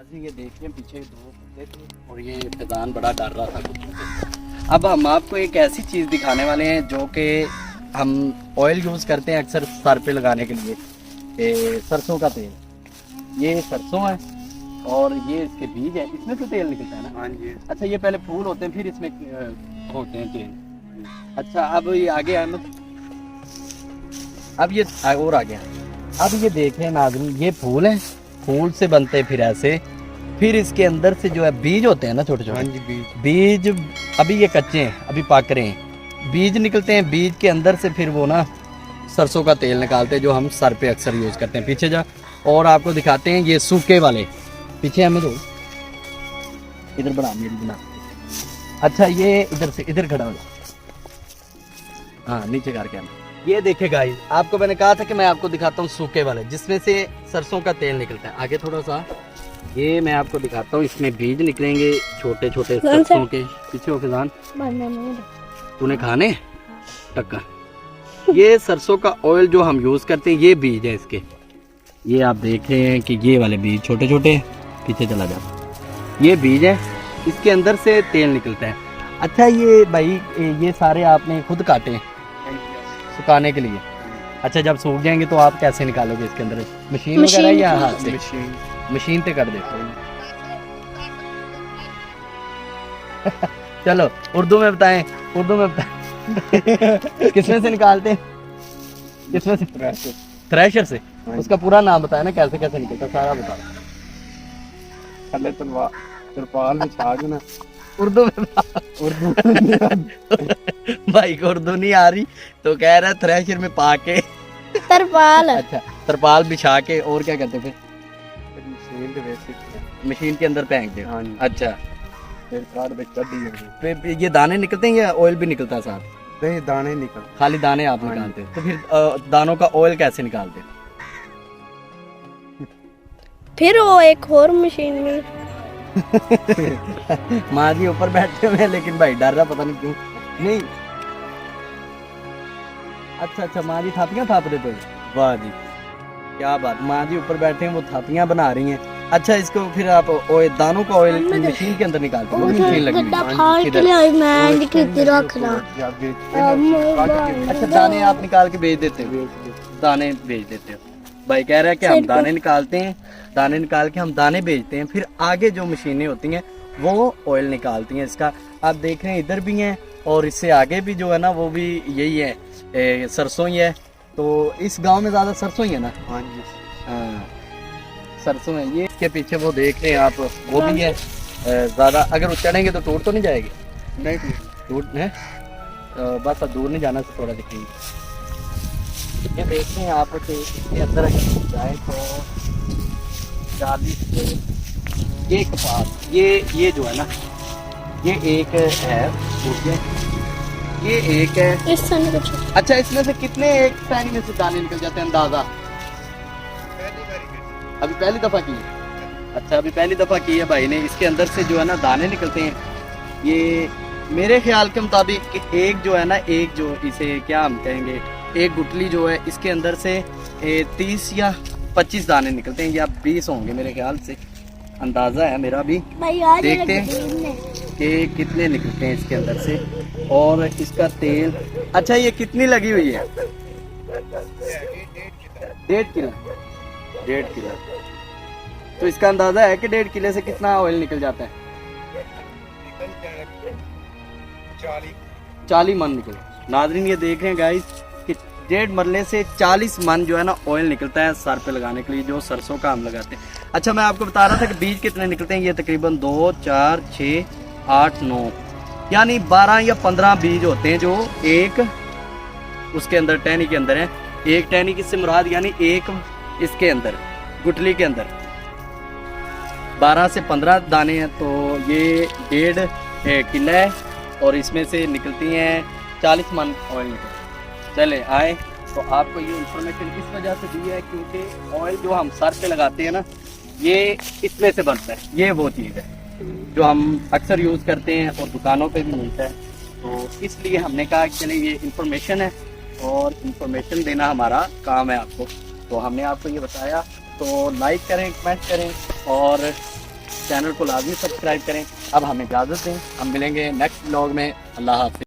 नाज़रीन ये देखिए पीछे दो कुत्ते थे और ये फैज़ान बड़ा डर रहा था कुत्तों से। अब हम आपको एक ऐसी चीज़ दिखाने वाले हैं जो कि हम ऑयल यूज़ करते हैं अक्सर सर पे लगाने के लिए, सरसों का तेल। ये सरसों है और ये इसके बीज है, इसमें से तेल निकलता है ना। हाँ जी। अच्छा ये पहले फूल होते हैं फिर इसमें होते हैं तेल। अच्छा अब ये आगे आए अब ये और आ गया। अब ये देखें नाज़रीन ये फूल है, फूल से बनते फिर ऐसे, फिर इसके अंदर से जो है बीज होते हैं ना छोटे छोटे। हाँ जी बीज अभी ये कच्चे हैं, अभी पक रहे हैं, बीज निकलते हैं, बीज के अंदर से फिर वो ना सरसों का तेल निकालते हैं जो हम सर पे अक्सर यूज़ करते हैं। पीछे जा और आपको दिखाते हैं ये सूखे वाले, पीछे हमें दो, इधर बना मेरी बना। अच्छा ये इधर से इधर खड़ा हो जाओ, हाँ नीचे करके आना। ये देखे गाइस, आपको मैंने कहा था कि मैं आपको दिखाता हूँ सूखे वाले जिसमें से सरसों का तेल निकलता है। आगे थोड़ा सा ये मैं आपको दिखाता हूँ, इसमें बीज निकलेंगे छोटे छोटे सरसों के। पीछे हो फैज़ान, तूने खाने टक्का। ये सरसों का ऑयल जो हम यूज करते हैं, ये बीज है इसके। ये आप देख रहे हैं कि ये वाले बीज छोटे छोटे, पीछे चला जा, ये बीज है, इसके अंदर से तेल निकलता है। अच्छा ये भाई ये सारे आपने खुद काटे हैं सुखाने के लिए? अच्छा जब सूख जाएंगे तो आप कैसे निकालोगे इसके अंदर, मशीन वगैरह या हाथ से? मशीन पे कर देते हैं। चलो उर्दू में बताएं, उर्दू में बताएं। किसमें से निकालते हैं, किसमें से? थ्रेशर से। उसका पूरा नाम बताया ना, कैसे कैसे निकलता सारा बताओ। पहले तिरपाल बिछा के ना, उर्दू में भाई को उर्दू नहीं आ रही तो कह रहा है थ्रेशर में पाके तरपाल। अच्छा तरपाल बिछा के, और क्या करते फिर? मशीन के बेसिक मशीन के अंदर फेंक दे। हाँ जी। अच्छा फिर कार में कर दिए। फिर ये दाने निकलते हैं या ऑयल भी निकलता है साथ? नहीं दाने निकल। खाली दाने आप हाँ निकालते हैं, तो फिर दानों का ऑयल कैसे निकालते हैं? फिर वो एक और मशीन में। माँ जी ऊपर बैठे हुए हैं लेकिन भाई डर रहा पता नहीं क्यों। नहीं अच्छा अच्छा माँ जी थापियाँ थाप देते हैं, वाह जी क्या बात। माँ जी ऊपर बैठे हैं, वो थापियाँ बना रही हैं। अच्छा इसको फिर आप दानों का ऑयल मशीन के अंदर निकालते हैं? वो मशीन लगी हुई है इधर। अच्छा दाने आप निकाल के बेच देते हो? दाने बेच देते हो। भाई कह रहा है कि हम दाने निकालते हैं, दाने निकाल के हम दाने बेचते हैं, फिर आगे जो मशीनें होती हैं वो ऑयल निकालती हैं इसका। आप देख रहे हैं इधर भी हैं और इससे आगे भी जो है ना वो भी यही है, सरसों ही है। तो इस गांव में ज़्यादा सरसों ही है ना? हाँ जी। हाँ सरसों है। ये इसके पीछे वो देख रहे हैं आप, वो भी है ज़्यादा। अगर वो चढ़ेंगे तो टूट तो नहीं जाएगी? नहीं टूट है, बस अब दूर नहीं जाना, से थोड़ा दिखेंगे। ये देखते हैं आप कि इसके अंदर अगर जाए तो 40 ये कपास, ये जो है ना ये एक है, ये एक है। इस सन कुछ अच्छा इसमें से कितने एक टैनी में से दाने निकल जाते हैं अंदाजा? अभी पहली दफा की है? अच्छा अभी पहली दफा की है भाई ने। इसके अंदर से जो है ना दाने निकलते हैं। ये मेरे ख्याल के मुताबिक एक जो है ना, एक जो इसे क्या हम कहेंगे, एक गुटली जो है इसके अंदर से 30 या 25 दाने निकलते हैं, या 20 होंगे मेरे ख्याल से, अंदाजा है मेरा भी। देखते हैं कि कितने निकलते हैं इसके अंदर से। और इसका तेल, अच्छा ये कितनी लगी हुई है? 1.5 किलो। 1.5 किलो तो इसका अंदाजा है कि 1.5 किलो से कितना ऑयल निकल जाता है? 40 मन निकले। नाज़रीन ये देख रहे हैं गाइस कि 1.5 मरले से 40 मन जो है ना ऑयल निकलता है सर पे लगाने के लिए, जो सरसों का हम लगाते हैं। अच्छा मैं आपको बता रहा था कि बीज कितने निकलते हैं। ये तकरीबन 2, 4, 6, 8, 9 यानी 12 या 15 बीज होते हैं जो एक उसके अंदर टहनी के अंदर है। एक टहनी किससे मुराद, यानी एक इसके अंदर गुटली के अंदर 12 से 15 दाने हैं। तो ये 1.5 किलो है और इसमें से निकलती हैं 40 मन ऑयल निकलती। चले आए तो आपको ये इंफॉर्मेशन इस वजह से दी है क्योंकि ऑयल जो हम सर पे लगाते हैं ना ये इसमें से बनता है। ये वो चीज़ है जो हम अक्सर यूज़ करते हैं और दुकानों पे भी मिलता है। तो इसलिए हमने कहा कि चले ये इंफॉर्मेशन है और इंफॉर्मेशन देना हमारा काम है आपको, तो हमने आपको ये बताया। तो लाइक करें, कमेंट करें और चैनल को लाजमी सब्सक्राइब करें। अब हमें इजाज़त दें, हम मिलेंगे नेक्स्ट ब्लॉग में। अल्लाह हाफ़िज़।